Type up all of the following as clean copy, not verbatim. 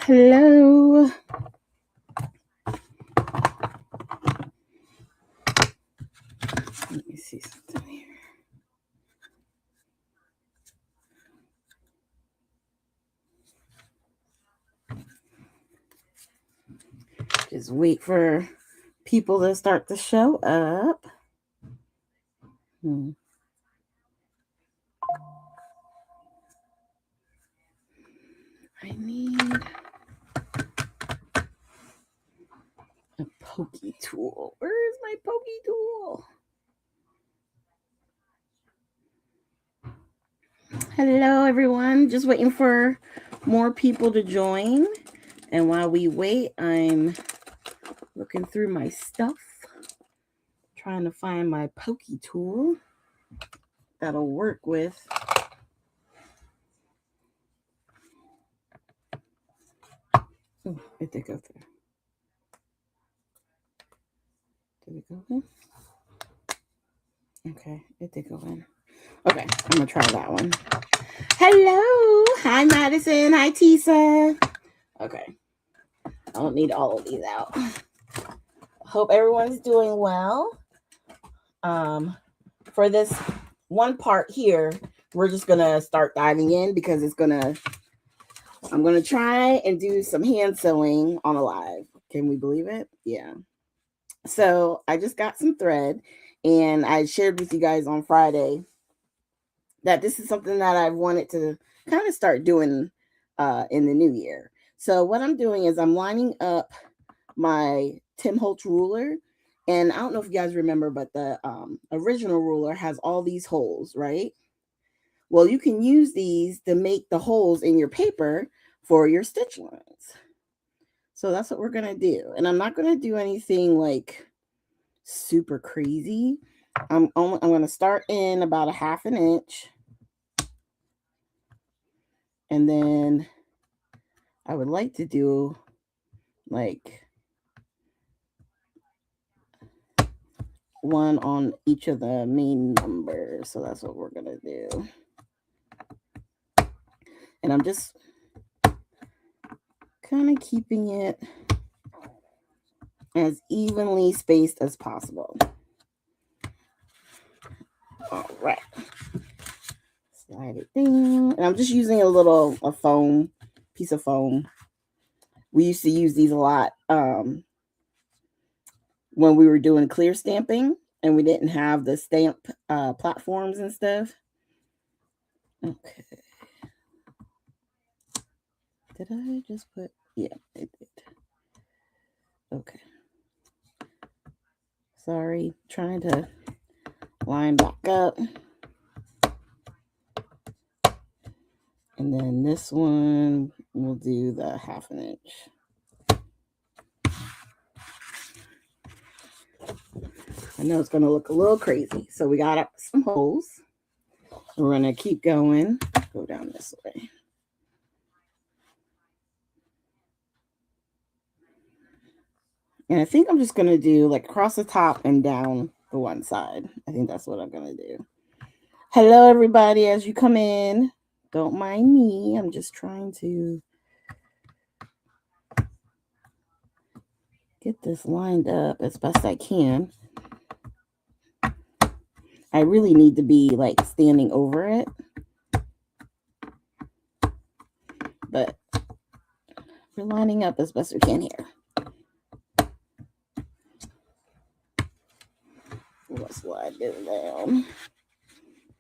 Hello. Let me see something here. Just wait for people to start to show up. I need a pokey tool. Where is my pokey tool? Hello, everyone. Just waiting for more people to join. And while we wait, I'm looking through my stuff, trying to find my pokey tool that'll work with. Oh, it did go through. Did it go in? Okay, it did go in. Okay, I'm gonna try that one. Hello. Hi, Madison. Hi, Tisa. Okay. I don't need all of these out. Hope everyone's doing well. For this one part here, we're just gonna start diving in because I'm gonna try and do some hand sewing on a live. Can we believe it? Yeah. So I just got some thread, and I shared with you guys on Friday that this is something that I've wanted to kind of start doing in the new year. So what I'm doing is I'm lining up my Tim Holtz ruler. And I don't know if you guys remember, but the original ruler has all these holes, right? Well, you can use these to make the holes in your paper for your stitch lines. So that's what we're going to do. And I'm not going to do anything like super crazy. I'm going to start in about a 1/2 inch. And then I would like to do like one on each of the main numbers. So that's what we're going to do. And I'm just kind of keeping it as evenly spaced as possible. All right. Slide it down. And I'm just using a piece of foam. We used to use these a lot when we were doing clear stamping and we didn't have the stamp platforms and stuff. Okay. Did I just put? Yeah, it did. Okay. Sorry, trying to line back up. And then this one, we'll do the 1/2 inch. I know it's going to look a little crazy. So we got some holes. We're going to keep going. Go down this way. And I think I'm just going to do like across the top and down the one side. I think that's what I'm going to do. Hello, everybody. As you come in, don't mind me. I'm just trying to get this lined up as best I can. I really need to be like standing over it. But we're lining up as best we can here. Let's slide this down.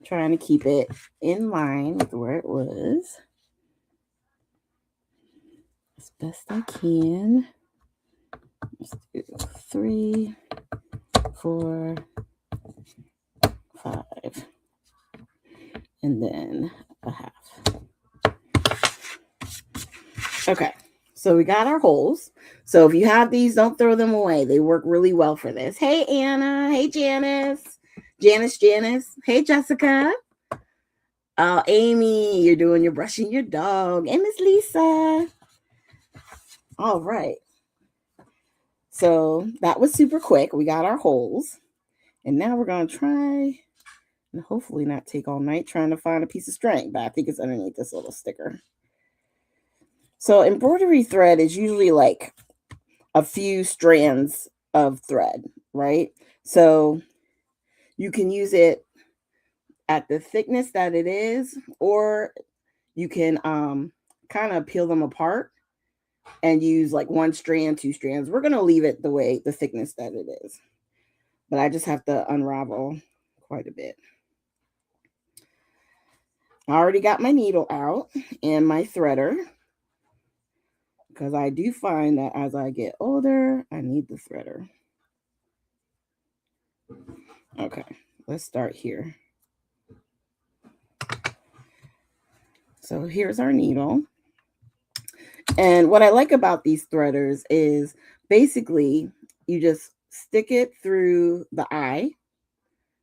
Trying to keep it in line with where it was as best I can. Let's do 3, 4, 5, and then a 1/2. Okay, so we got our holes. So if you have these, don't throw them away. They work really well for this. Hey, Anna. Hey, Janice. Janice. Hey, Jessica. Amy, you're brushing your dog. And Miss Lisa. All right. So that was super quick. We got our holes. And now we're going to try and hopefully not take all night trying to find a piece of string. But I think it's underneath this little sticker. So embroidery thread is usually like a few strands of thread, right? So you can use it at the thickness that it is, or you can kind of peel them apart and use like one strand, two strands. We're going to leave it the thickness that it is. But I just have to unravel quite a bit. I already got my needle out and my threader, because I do find that as I get older, I need the threader. Okay, let's start here. So here's our needle. And what I like about these threaders is basically you just stick it through the eye,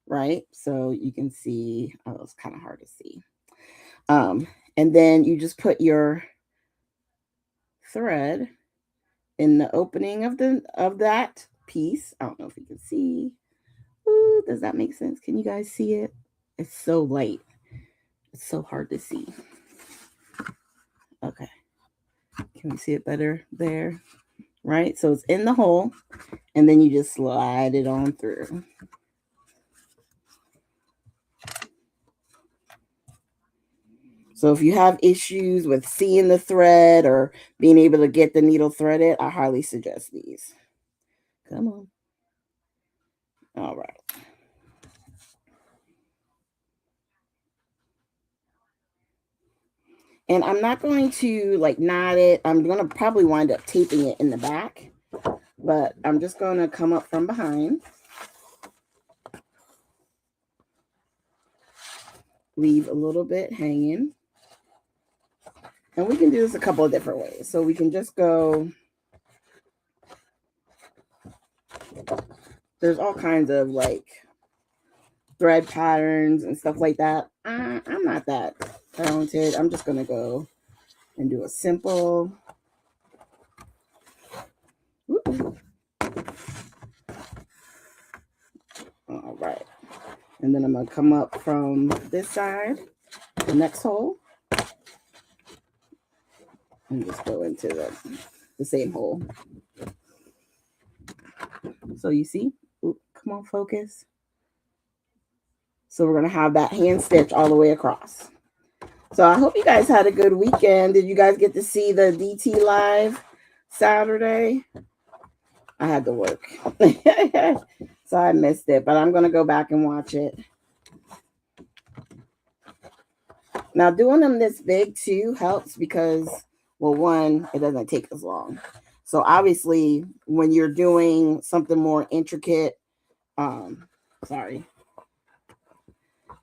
right? So you can see, oh, it's kind of hard to see. And then you just put your thread in the opening of that piece. I don't know if you can see. Ooh, does that make sense? Can you guys see it? It's so light. It's so hard to see. Okay. Can we see it better there? Right? So it's in the hole, and then you just slide it on through. So if you have issues with seeing the thread or being able to get the needle threaded, I highly suggest these. Come on. All right. And I'm not going to like knot it. I'm going to probably wind up taping it in the back, but I'm just going to come up from behind. Leave a little bit hanging. And we can do this a couple of different ways. So we can just go, there's all kinds of like thread patterns and stuff like that. I'm not that talented. I'm just going to go and do a simple. Ooh. All right. And then I'm going to come up from this side, the next hole, and just go into the same hole. So you see, ooh, come on, focus. So we're going to have that hand stitch all the way across. So I hope you guys had a good weekend. Did you guys get to see the DT live Saturday? I had to work. So I missed it, but I'm going to go back and watch it. Now doing them this big too helps because, well, one, it doesn't take as long. So obviously when you're doing something more intricate,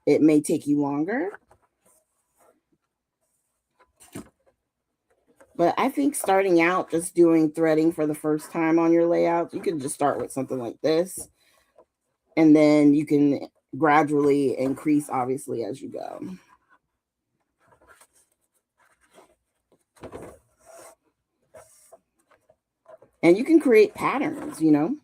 it may take you longer. But I think starting out just doing threading for the first time on your layout, you can just start with something like this. And then you can gradually increase, obviously, as you go. And you can create patterns, you know.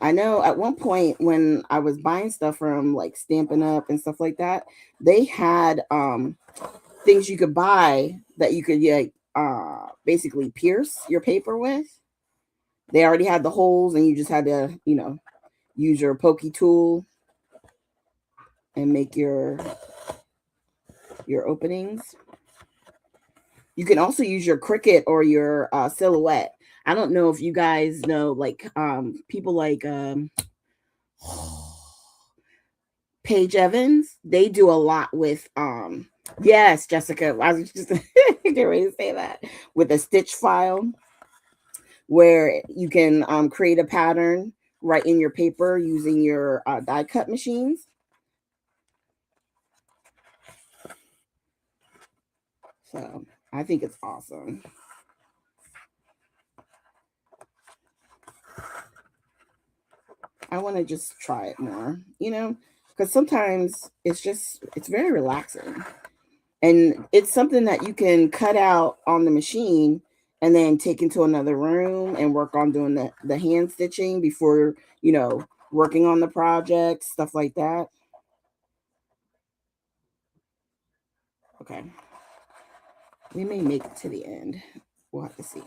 I know at one point when I was buying stuff from like Stampin' Up and stuff like that, they had things you could buy that you could like basically pierce your paper with. They already had the holes, and you just had to, you know, use your pokey tool and make your openings. You can also use your Cricut or your Silhouette. I don't know if you guys know, like people like Paige Evans. They do a lot with yes, Jessica. I was just getting ready to say that, with a stitch file where you can create a pattern right in your paper using your die cut machines. So I think it's awesome. I want to just try it more, you know, because sometimes it's very relaxing. And it's something that you can cut out on the machine and then take into another room and work on doing the hand stitching before, you know, working on the project, stuff like that. Okay. We may make it to the end. We'll have to see.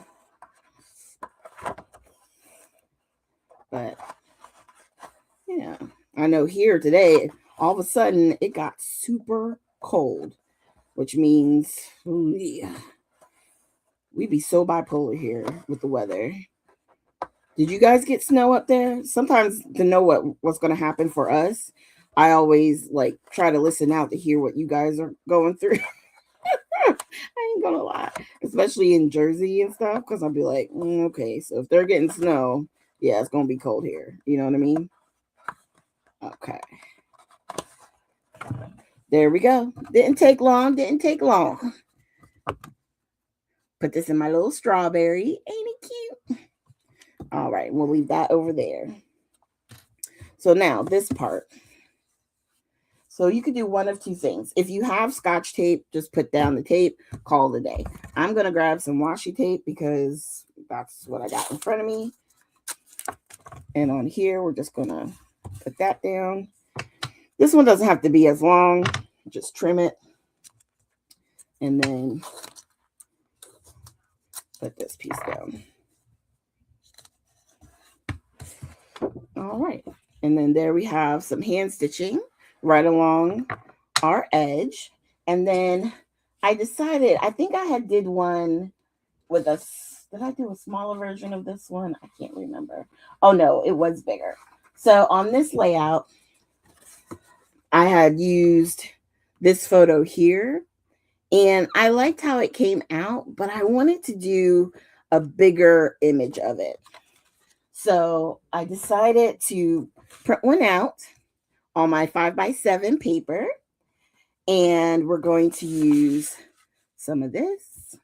But yeah, I know here today, all of a sudden it got super cold, which means we be so bipolar here with the weather. Did you guys get snow up there? Sometimes to know what's going to happen for us, I always like try to listen out to hear what you guys are going through. I ain't gonna lie, especially in Jersey and stuff, because I'll be like, okay, so if they're getting snow, yeah, it's gonna be cold here. You know what I mean? Okay, there we go. Didn't take long. Didn't take long. Put this in my little strawberry. Ain't it cute? All right, we'll leave that over there. So now this part. So you could do one of two things. If you have scotch tape, just put down the tape, call it a day. I'm going to grab some washi tape because that's what I got in front of me. And on here, we're just going to put that down. This one doesn't have to be as long. Just trim it. And then put this piece down. All right. And then there we have some hand stitching right along our edge. And then I decided, I think I had did one with did I do a smaller version of this one? I can't remember. Oh no, it was bigger. So on this layout, I had used this photo here and I liked how it came out, but I wanted to do a bigger image of it. So I decided to print one out on my 5x7 paper. And we're going to use some of this.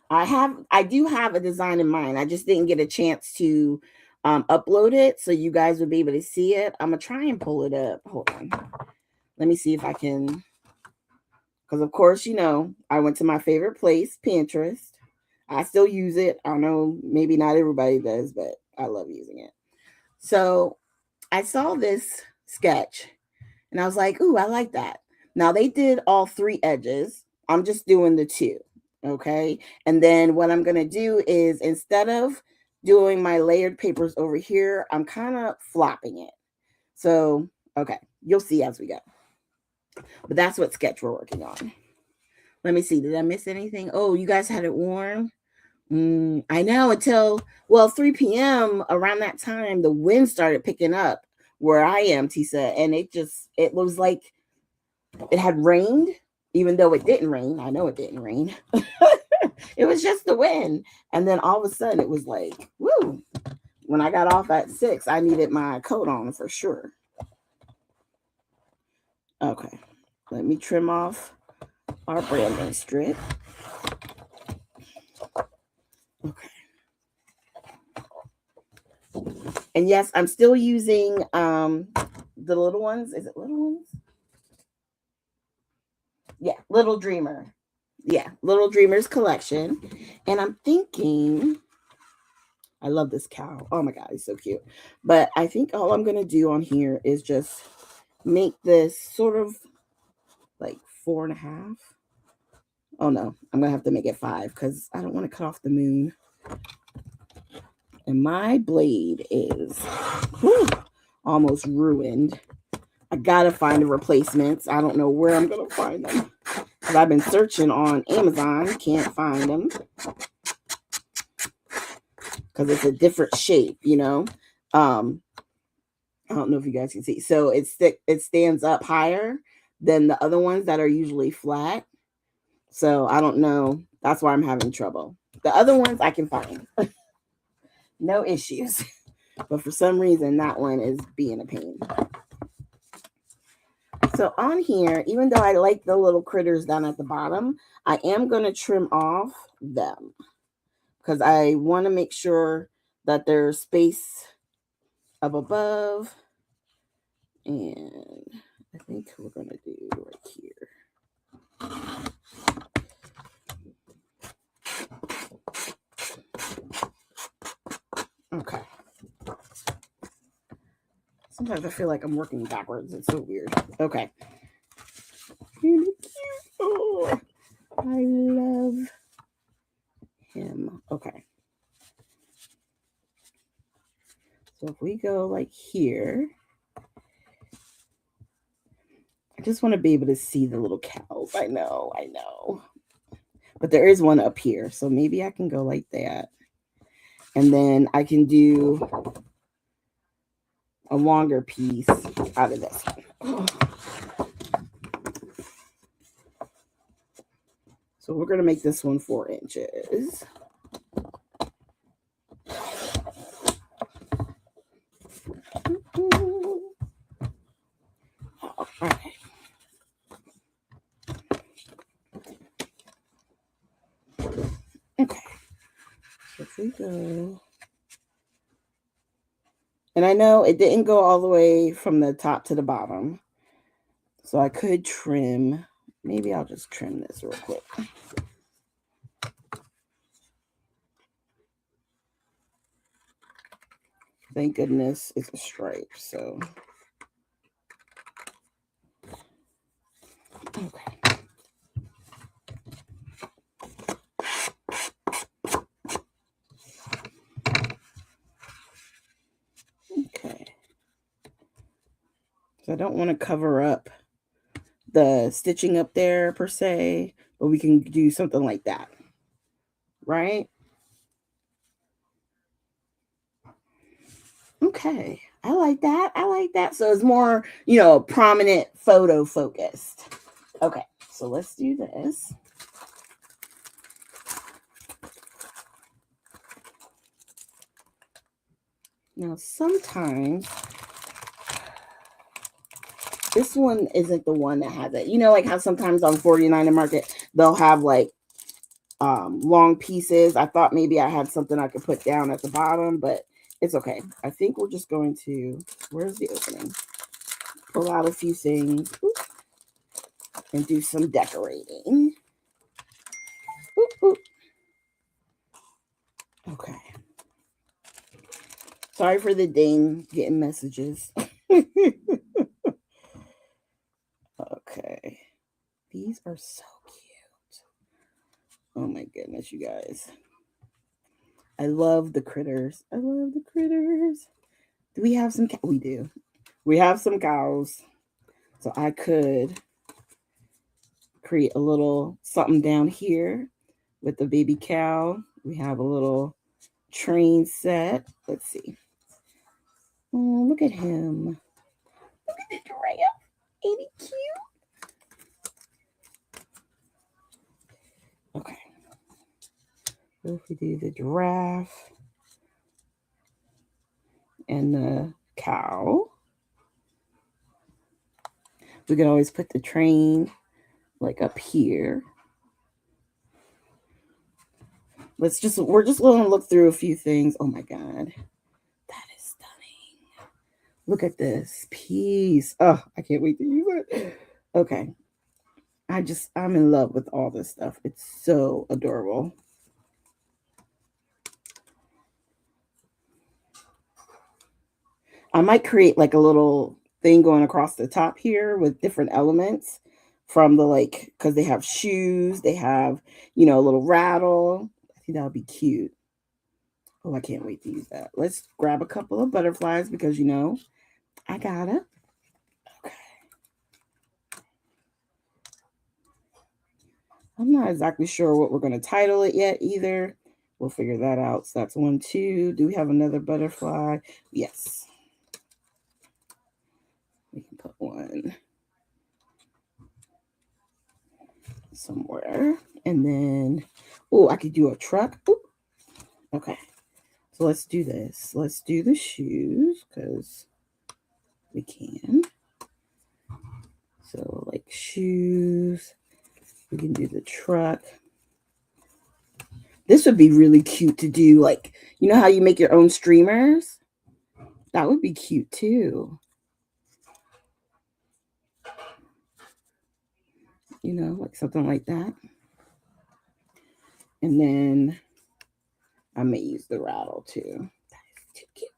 I do have a design in mind. I just didn't get a chance to upload it so you guys would be able to see it. I'm going to try and pull it up. Hold on. Let me see if I can. Because, of course, you know, I went to my favorite place, Pinterest. I still use it. I know maybe not everybody does, but I love using it. So I saw this sketch and I was like, ooh, I like that. Now they did all three edges. I'm just doing the two. Okay. And then what I'm going to do is instead of doing my layered papers over here, I'm kind of flopping it. So, okay. You'll see as we go. But that's what sketch we're working on. Let me see. Did I miss anything? Oh, you guys had it warm. I know until, 3 p.m. around that time, the wind started picking up where I am, Tisa. And it was like it had rained, even though it didn't rain. I know it didn't rain. It was just the wind. And then all of a sudden it was like, woo. When I got off at 6, I needed my coat on for sure. Okay. Let me trim off our branding strip. Okay. And yes, I'm still using the little ones. Is it little ones? Yeah, Little Dreamer. Yeah, Little Dreamer's collection. And I'm thinking, I love this cow. Oh my God, he's so cute. But I think all I'm going to do on here is just make this sort of like 4.5. Oh no, I'm going to have to make it 5 because I don't want to cut off the moon. And my blade is almost ruined. I got to find the replacements. I don't know where I'm going to find them. Because I've been searching on Amazon. Can't find them. Because it's a different shape, you know. I don't know if you guys can see. So it stands up higher than the other ones that are usually flat. So I don't know. That's why I'm having trouble. The other ones I can find. No issues. But for some reason, that one is being a pain. So on here, even though I like the little critters down at the bottom, I am going to trim off them. Because I want to make sure that there's space up above. And I think we're going to do right here. Okay. Sometimes I feel like I'm working backwards. It's so weird. Okay. I love him. Okay. So if we go like here, I just want to be able to see the little cows. I know. But there is one up here, so maybe I can go like that. And then I can do a longer piece out of this one. So we're going to make this one 4 inches. All right. Okay. So if we go, and I know it didn't go all the way from the top to the bottom, so I could trim. Maybe I'll just trim this real quick. Thank goodness it's a stripe, so. Okay. Okay. So I don't want to cover up the stitching up there per se, but we can do something like that, right? Okay, I like that. So it's more, prominent photo focused. Okay, so let's do this. Now, sometimes this one isn't the one that has it. Like how sometimes on 49 and Market, they'll have like long pieces. I thought maybe I had something I could put down at the bottom, but it's okay. I think we're just going to, where's the opening? Pull out a few things and do some decorating. Okay. Sorry for the ding, getting messages. Okay. These are so cute. Oh my goodness, you guys. I love the critters. Do we have some cows? We do. We have some cows. So I could create a little something down here with the baby cow. We have a little train set. Let's see. Oh, look at him. Look at the giraffe. Ain't he cute? Okay. So if we do the giraffe and the cow, we could always put the train like up here. We're just going to look through a few things. Oh my God. That is stunning. Look at this piece. Oh, I can't wait to use it. Okay. I'm in love with all this stuff. It's so adorable. I might create like a little thing going across the top here with different elements from the because they have shoes, they have, a little rattle. I think that would be cute. Oh, I can't wait to use that. Let's grab a couple of butterflies because, I gotta. Okay. I'm not exactly sure what we're going to title it yet either. We'll figure that out. So that's 1, 2. Do we have another butterfly? Yes. We can put one somewhere. And then, I could do a truck. Ooh. Okay. So let's do this. Let's do the shoes because we can. So like shoes. We can do the truck. This would be really cute to do. Like, how you make your own streamers? That would be cute too. Like something like that. And then I may use the rattle too. That is too cute.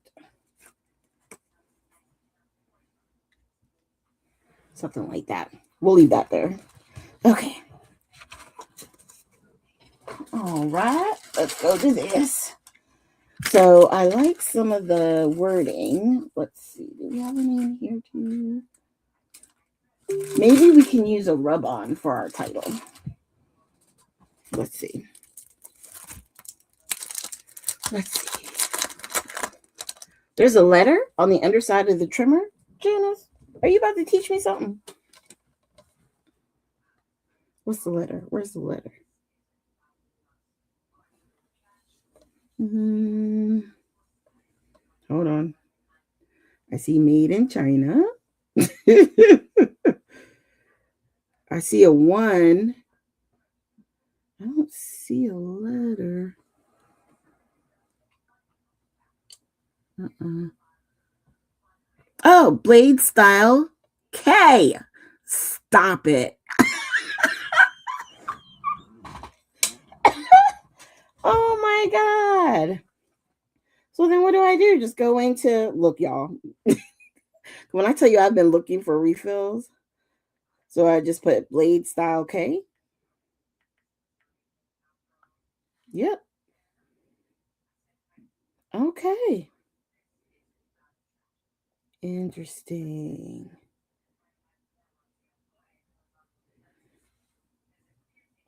Something like that. We'll leave that there. Okay. All right, let's go to this. So I like some of the wording. Let's see. Do we have any in here too? Maybe we can use a rub-on for our title. Let's see. Let's see. There's a letter on the underside of the trimmer. Janice, are you about to teach me something? What's the letter? Where's the letter? Hold on. I see made in China. I see a 1. I don't see a letter. Oh, blade style K. Stop it. Oh my God. So then what do I do? Just go into, look, y'all. When I tell you I've been looking for refills, so I just put blade style K. Yep. Okay. Interesting.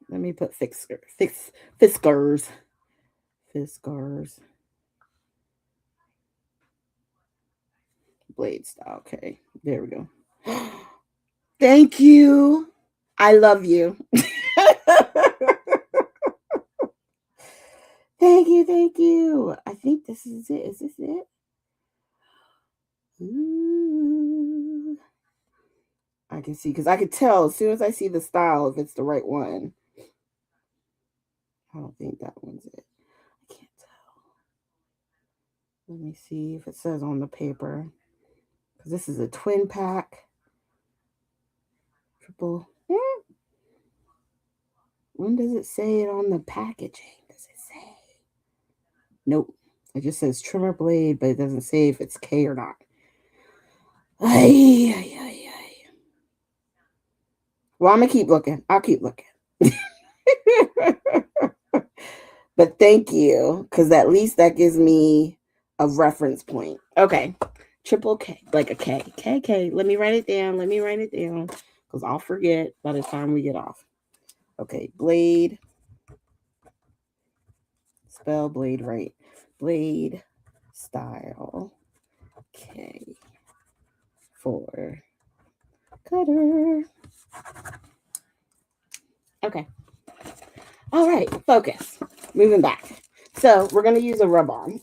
Let me put Fiskars. Blade style. Okay. There we go. Thank you. I love you. Thank you. I think this is it. Is this it? Ooh. I can see, because I could tell as soon as I see the style if it's the right one. I don't think that one's it. I can't tell. Let me see if it says on the paper. Because this is a twin pack. Triple. When does it say it on the packaging? Does it say? Nope. It just says trimmer blade, but it doesn't say if it's K or not. Ay. Well, I'm going to keep looking. I'll keep looking. But thank you, because at least that gives me a reference point. Okay. Triple K, like a K. K. Let me write it down. Because I'll forget by the time we get off. Okay. Blade. Spell blade right. Blade style K for cutter. Okay. All right. Focus. Moving back. So we're going to use a rub-on.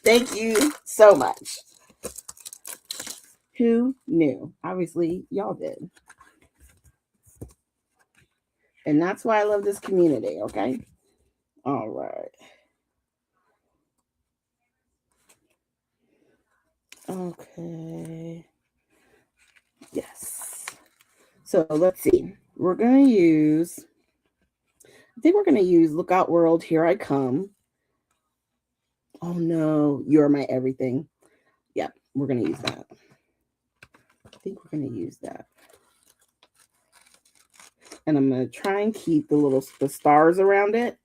Thank you so much. Who knew? Obviously, y'all did. And that's why I love this community, okay? All right. Okay. Yes. So let's see. We're going to use, I think we're going to use Look Out World, Here I Come. Oh no, You're My Everything. Yep, we're going to use that. I think we're going to use that. And I'm going to try and keep the stars around it.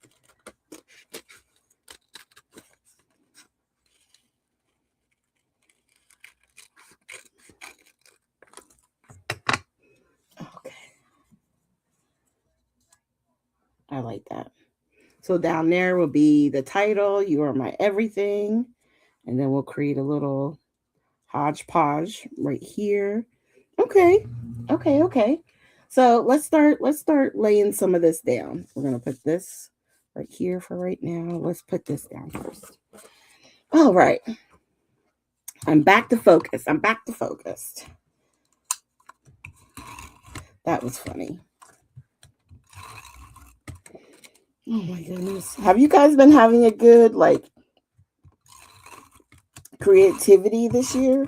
Okay. I like that. So down there will be the title, You Are My Everything. And then we'll create a little hodgepodge right here. Okay. So let's start laying some of this down. We're gonna put this right here for right now. Let's put this down first. All right. I'm back to focus. That was funny. Oh my goodness. Have you guys been having a good creativity this year?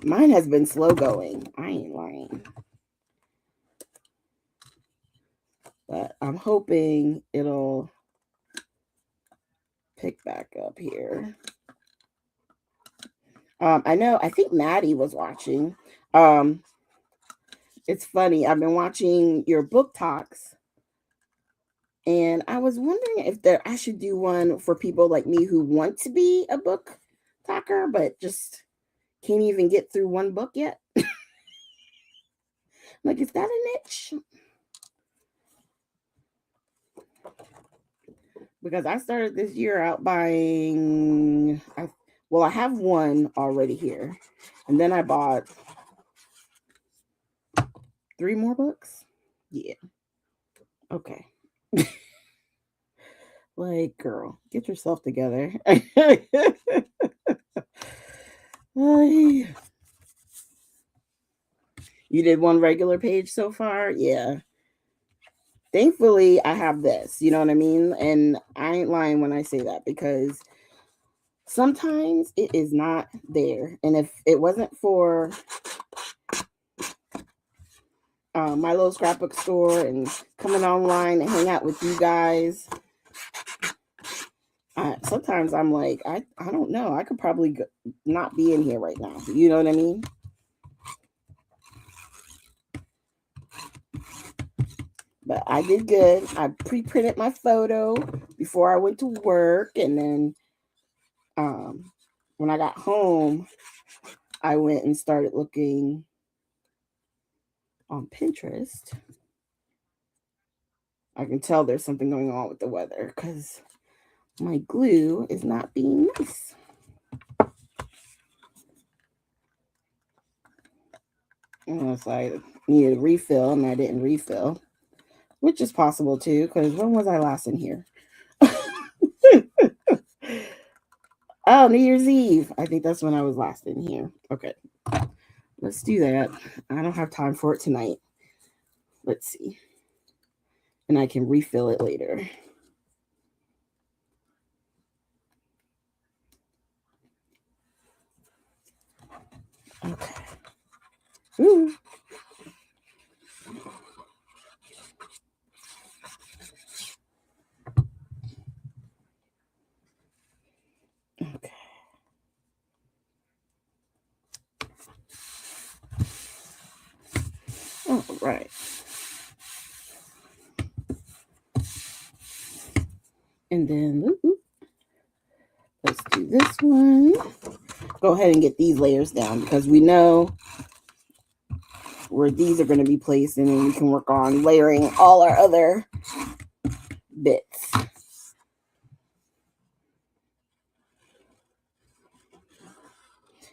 Mine has been slow going. I ain't lying. But I'm hoping it'll pick back up here. I think Maddie was watching. It's funny. I've been watching your book talks. And I was wondering if I should do one for people like me who want to be a book talker, but just can't even get through one book yet. Like, is that a niche? Because I started this year out buying, I have one already here. And then I bought 3 more books. Yeah. Okay. Like, girl, get yourself together. You did one regular page so far? Yeah. Thankfully, I have this. You know what I mean? And I ain't lying when I say that, because sometimes it is not there. And if it wasn't for my little scrapbook store and coming online and hang out with you guys, sometimes I'm like, I don't know. I could probably not be in here right now. You know what I mean? But I did good. I pre-printed my photo before I went to work. And then when I got home, I went and started looking on Pinterest. I can tell there's something going on with the weather because my glue is not being nice. Unless I needed a refill and I didn't refill, which is possible too, because when was I last in here? Oh, New Year's Eve. I think that's when I was last in here. Okay. Let's do that. I don't have time for it tonight. Let's see. And I can refill it later. Okay. Ooh. Okay. All right. And then let's do this one. Go ahead and get these layers down because we know where these are going to be placed, and then we can work on layering all our other bits.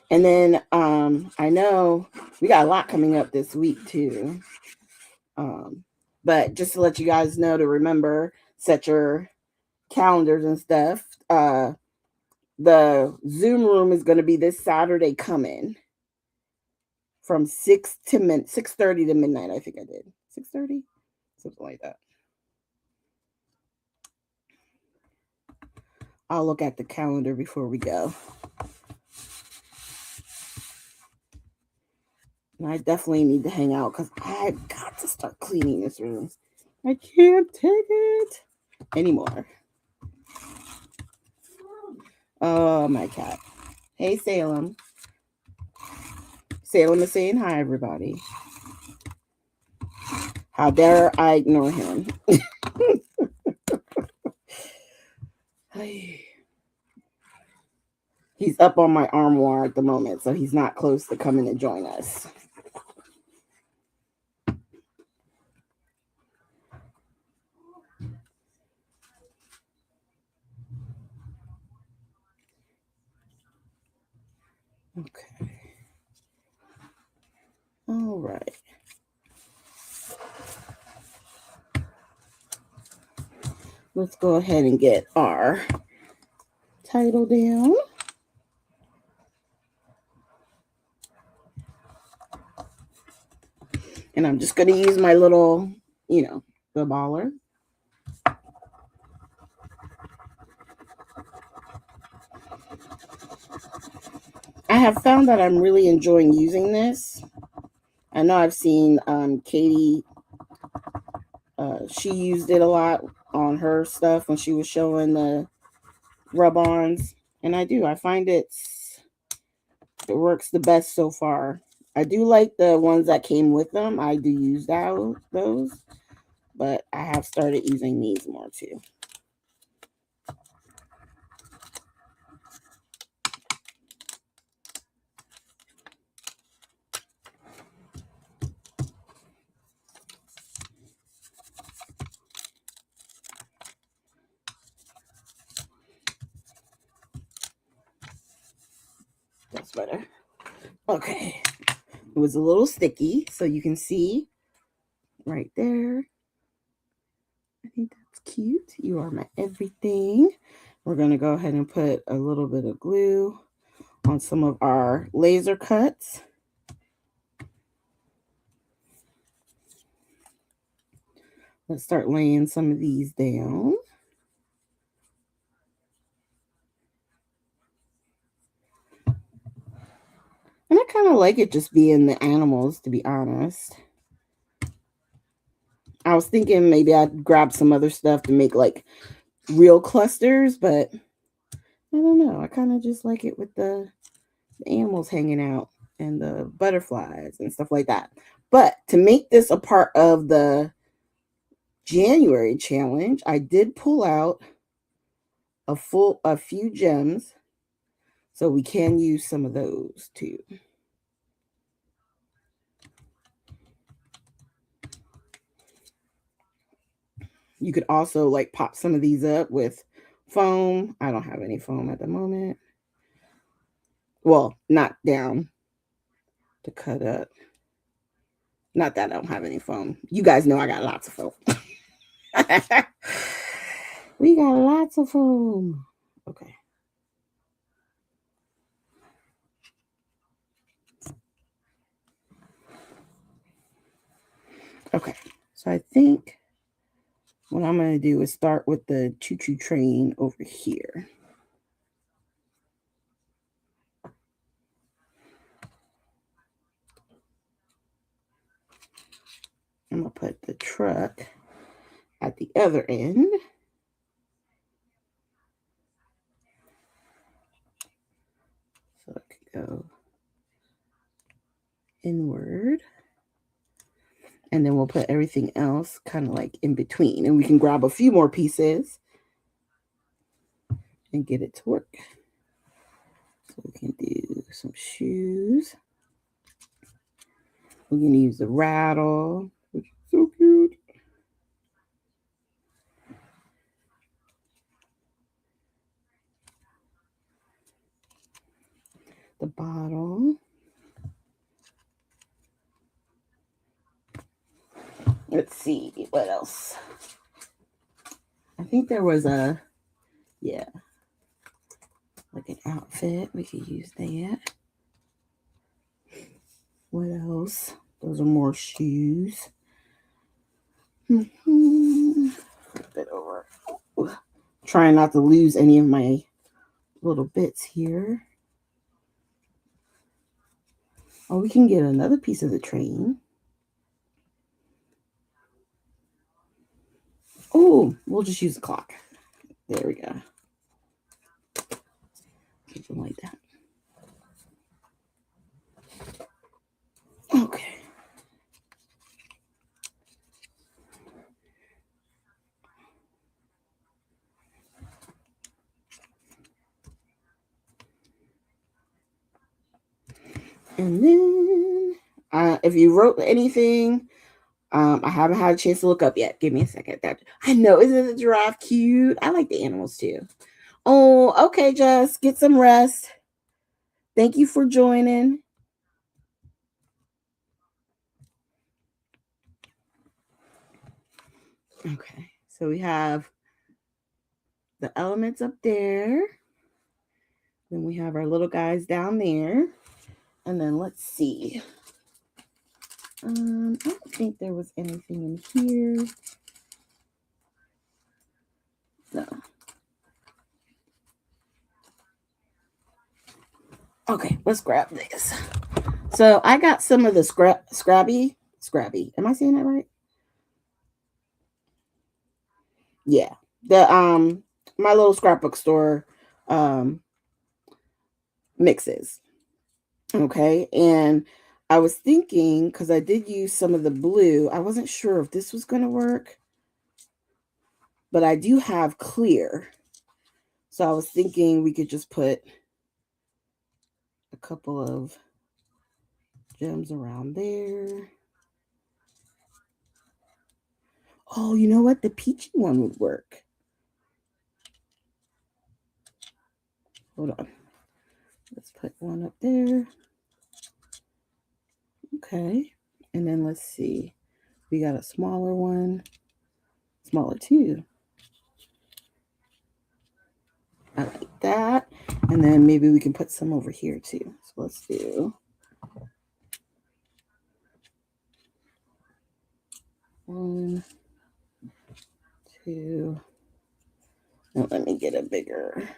And then I know we got a lot coming up this week too. But just to let you guys know to remember, set your calendars and stuff. The Zoom room is going to be this Saturday coming from 6:30 to midnight. I think I did 6:30, something like that. I'll look at the calendar before we go. And I definitely need to hang out because I've got to start cleaning this room. I can't take it anymore. Oh, my cat. Hey, Salem. Salem is saying hi, everybody. How dare I ignore him? He's up on my armoire at the moment, so he's not close to coming to join us. Okay. All right. Let's go ahead and get our title down. And I'm just going to use my little, the baller. I have found that I'm really enjoying using this. I know I've seen Katie, she used it a lot on her stuff when she was showing the rub-ons. And I find it works the best so far. I do like the ones that came with them. I do use those. but I have started using these more too. That's better. Okay. It was a little sticky, so you can see right there. I think that's cute. You are my everything. We're going to go ahead and put a little bit of glue on some of our laser cuts. Let's start laying some of these down. And I kind of like it just being the animals, to be honest. I was thinking maybe I'd grab some other stuff to make like real clusters, but I don't know. I kind of just like it with the animals hanging out and the butterflies and stuff like that. But to make this a part of the January challenge, I did pull out a few gems, so we can use some of those too. You could also like pop some of these up with foam. I don't have any foam at the moment. Well, not down to cut up. Not that I don't have any foam. You guys know I got lots of foam. We got lots of foam. Okay. Okay. So I think what I'm going to do is start with the choo-choo train over here. I'm going to put the truck at the other end. So it can go inward. And then we'll put everything else kind of like in between. And we can grab a few more pieces and get it to work. So we can do some shoes. We're going to use the rattle, which is so cute. The bottle. Let's see what else. I think there was like an outfit. We could use that. What else? Those are more shoes. Flip it over. Trying not to lose any of my little bits here. Oh, we can get another piece of the train. Oh, we'll just use the clock. There we go. Something like that. Okay. And then, if you wrote anything, I haven't had a chance to look up yet. Give me a second. I know, isn't the giraffe cute? I like the animals too. Oh, okay, Jess, get some rest. Thank you for joining. Okay, so we have the elements up there. Then we have our little guys down there. And then let's see. I don't think there was anything in here. No. Okay, let's grab this. So I got some of the Scrabby. Am I saying that right? Yeah. The my little scrapbook store mixes. Okay. And I was thinking, because I did use some of the blue, I wasn't sure if this was going to work. but I do have clear. So I was thinking we could just put a couple of gems around there. Oh, you know what? The peachy one would work. Hold on. Let's put one up there. Okay. And then let's see. We got a smaller one. Smaller too. I like that. And then maybe we can put some over here too. So let's do 1, 2. Now let me get a bigger.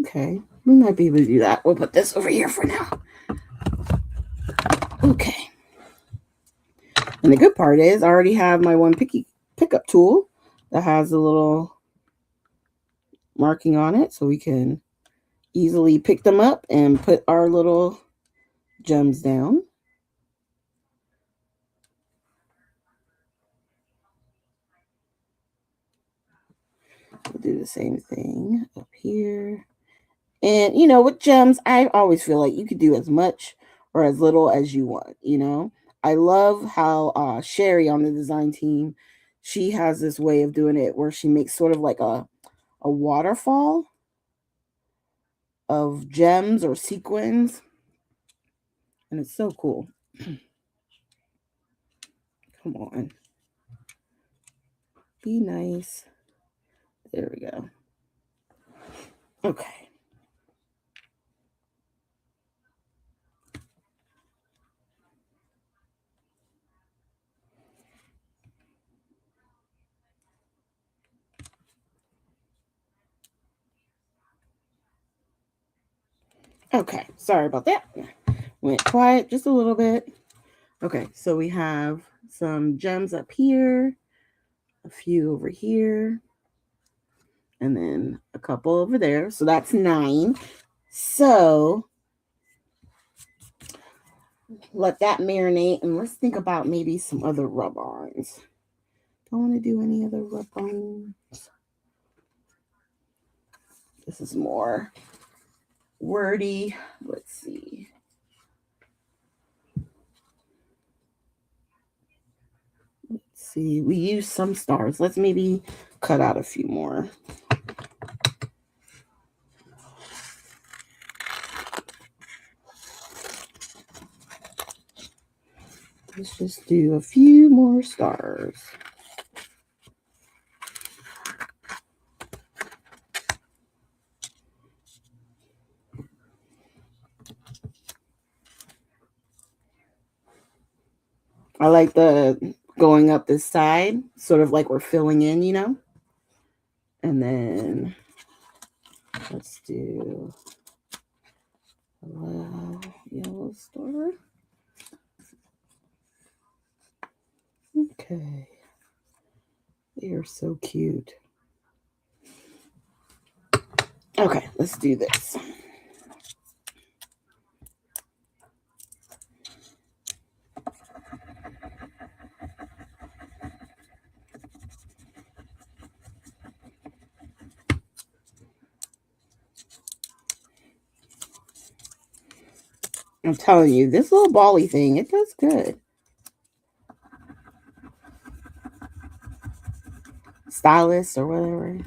Okay, we might be able to do that. We'll put this over here for now. Okay. And the good part is I already have my one pickup tool that has a little marking on it, so we can easily pick them up and put our little gems down. We'll do the same thing up here. And, you know, with gems, I always feel like you could do as much or as little as you want, you know. I love how Sherry on the design team, she has this way of doing it where she makes sort of like a waterfall of gems or sequins. And it's so cool. Come on. Be nice. There we go. Okay. Okay, sorry about that. Went quiet just a little bit. Okay, so we have some gems up here, a few over here, and then a couple over there. So that's 9. So let that marinate, and let's think about maybe some other rub-ons. Don't want to do any other rub-ons. This is more wordy. Let's see. Let's see. We use some stars. Let's maybe cut out a few more. Let's just do a few more stars. I like the going up this side, sort of like we're filling in, you know? And then let's do a yellow star. Okay. They are so cute. Okay, let's do this. I'm telling you, this little bally thing, it does good. Stylist or whatever.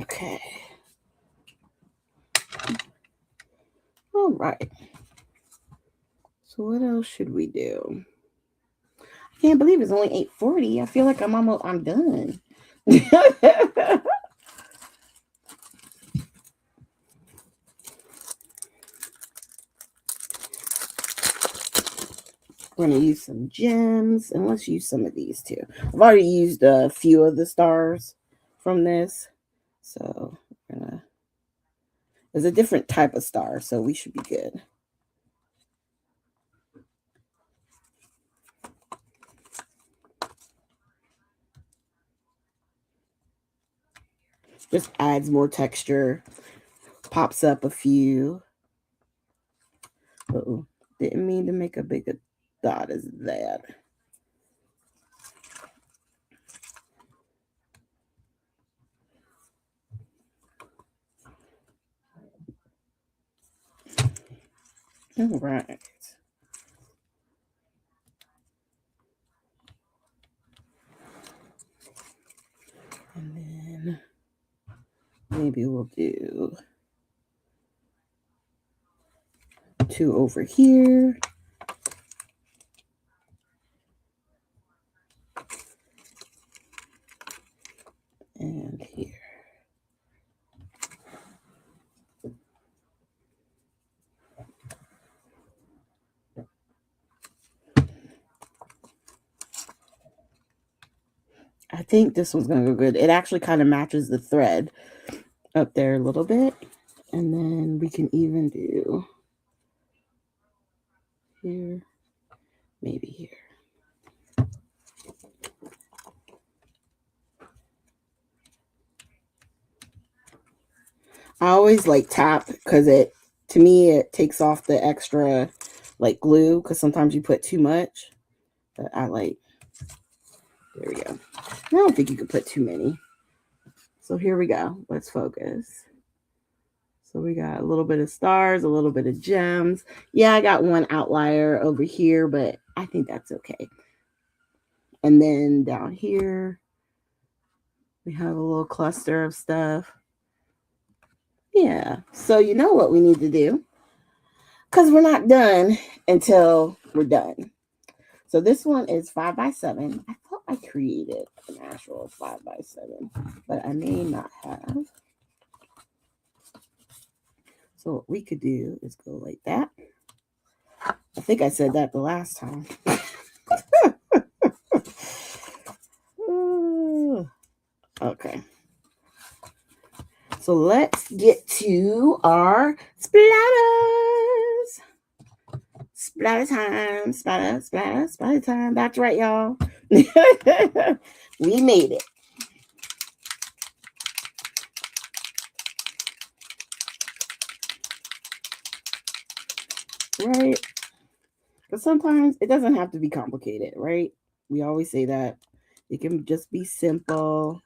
Okay. All right. So what else should we do? I can't believe it's only 8:40. I feel like I'm done. We're going to use some gems, and let's use some of these too. I've already used a few of the stars from this, so there's a different type of star, so we should be good. Just adds more texture, pops up a few. Uh-oh, didn't mean to make a bigger dot as that. All right. And then maybe we'll do 2 over here. And here. I think this one's going to go good. It actually kind of matches the thread up there a little bit. And then we can even do here, maybe here. I always like tap because to me, it takes off the extra like glue because sometimes you put too much. But I like, there we go. I don't think you could put too many. So here we go. Let's focus. So we got a little bit of stars, a little bit of gems. Yeah, I got one outlier over here, but I think that's okay. And then down here, we have a little cluster of stuff. Yeah, so you know what we need to do? Because we're not done until we're done. So this one is 5x7. I thought I created an actual 5x7, but I may not have. So what we could do is go like that. I think I said that the last time. Okay. So let's get to our splatters. Splatter time. Splatter, splatter, splatter time. That's right, y'all. We made it. Right? But sometimes it doesn't have to be complicated, right? We always say that. It can just be simple.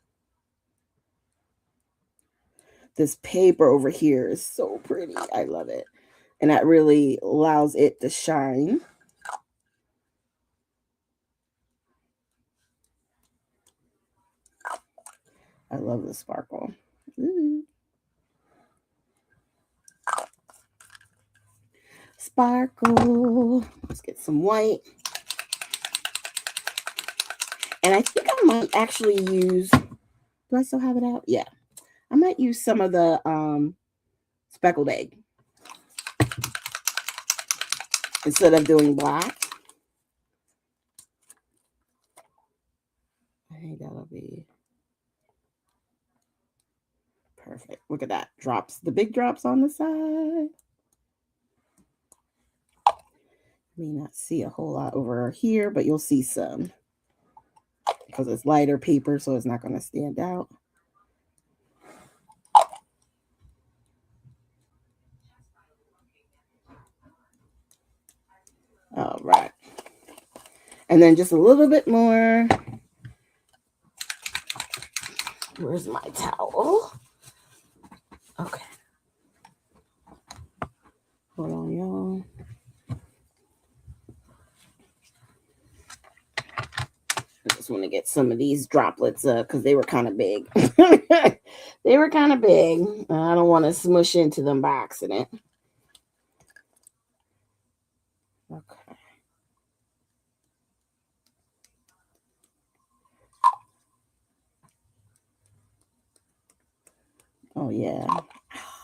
This paper over here is so pretty. I love it. And that really allows it to shine. I love the sparkle. Ooh. Sparkle. Let's get some white. And I think I might actually use, do I still have it out? Yeah. I might use some of the speckled egg instead of doing black. I think that'll be perfect. Look at that. Drops, the big drops on the side. May not see a whole lot over here, but you'll see some because it's lighter paper, so it's not going to stand out. All right. And then just a little bit more. Where's my towel? Okay. Hold on, y'all. I just want to get some of these droplets up because they were kind of big. They were kind of big. I don't want to smush into them by accident. Okay. Oh, yeah.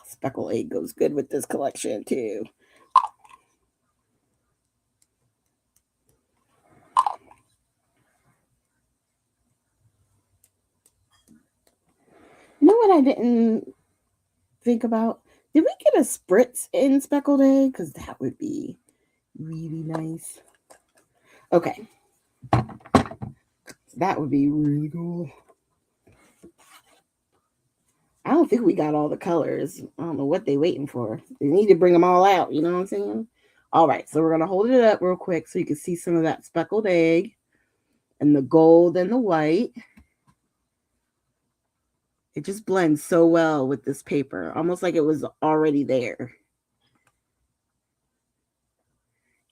Speckled egg goes good with this collection, too. what I didn't think about? Did we get a spritz in speckled egg? Because that would be really nice. Okay. That would be really cool. I don't think we got all the colors. I don't know what they waiting for. They need to bring them all out. You know what I'm saying? All right. So we're going to hold it up real quick so you can see some of that speckled egg and the gold and the white. It just blends so well with this paper, almost like it was already there.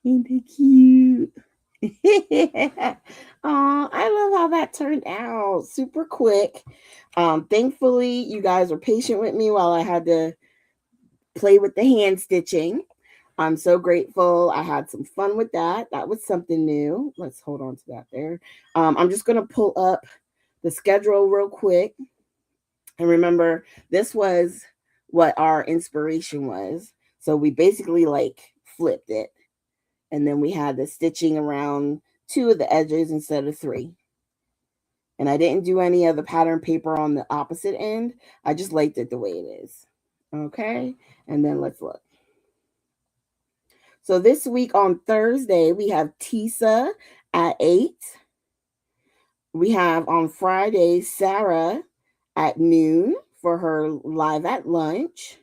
Ain't it cute? Oh, I love how that turned out. Super quick. Thankfully, you guys were patient with me while I had to play with the hand stitching. I'm so grateful. I had some fun with that. That was something new. Let's hold on to that there. I'm just going to pull up the schedule real quick. And remember, this was what our inspiration was. So we basically like flipped it. And then we had the stitching around 2 of the edges instead of 3. And I didn't do any of the pattern paper on the opposite end. I just liked it the way it is. Okay. And then let's look. So this week on Thursday, we have Tisa at 8. We have on Friday, Sarah at noon for her live at lunch.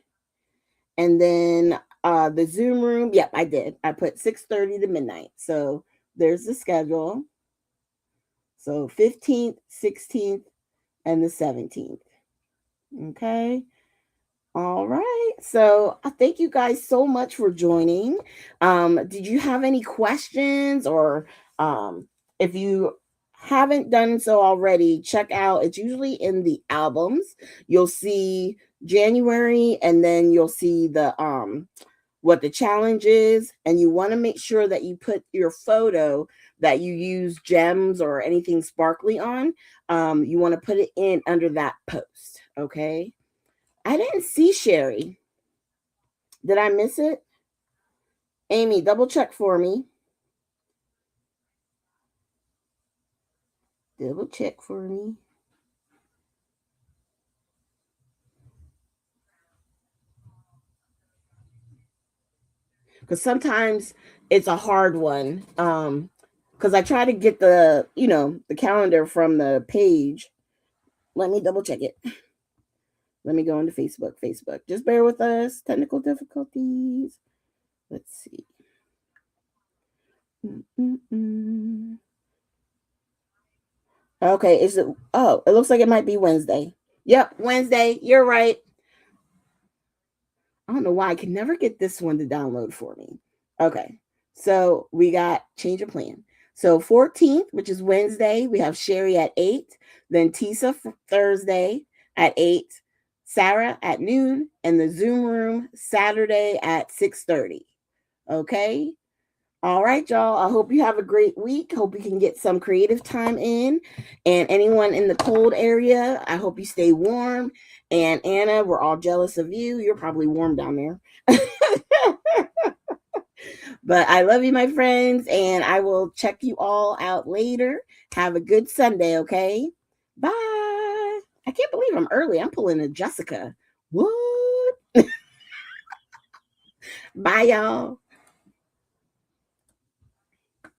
And then the Zoom room. Yep, I did. I put 6:30 to midnight. So there's the schedule. So 15th, 16th, and the 17th. Okay. All right. So thank you guys so much for joining. Did you have any questions, or if you haven't done so already, check out, it's usually in the albums. You'll see January, and then you'll see the what the challenge is, and you want to make sure that you put your photo that you use gems or anything sparkly on. You want to put it in under that post. Okay. I didn't see Sherry. Did I miss it? Amy, double check for me. Double check for me. Because sometimes it's a hard one. Because I try to get the calendar from the page. Let me double check it. Let me go into Facebook. Just bear with us. Technical difficulties. Let's see. Okay, is it? Oh, it looks like it might be Wednesday. Yep, Wednesday. You're right. I don't know why I can never get this one to download for me. Okay, so we got change of plan. So 14th, which is Wednesday, we have Sherry at 8, then Tisa for Thursday at 8, Sarah at noon, and the Zoom room Saturday at 6:30. Okay. All right, y'all. I hope you have a great week. Hope you can get some creative time in. And anyone in the cold area, I hope you stay warm. And Anna, we're all jealous of you. You're probably warm down there. But I love you, my friends. And I will check you all out later. Have a good Sunday, okay? Bye. I can't believe I'm early. I'm pulling a Jessica. What? Bye, y'all.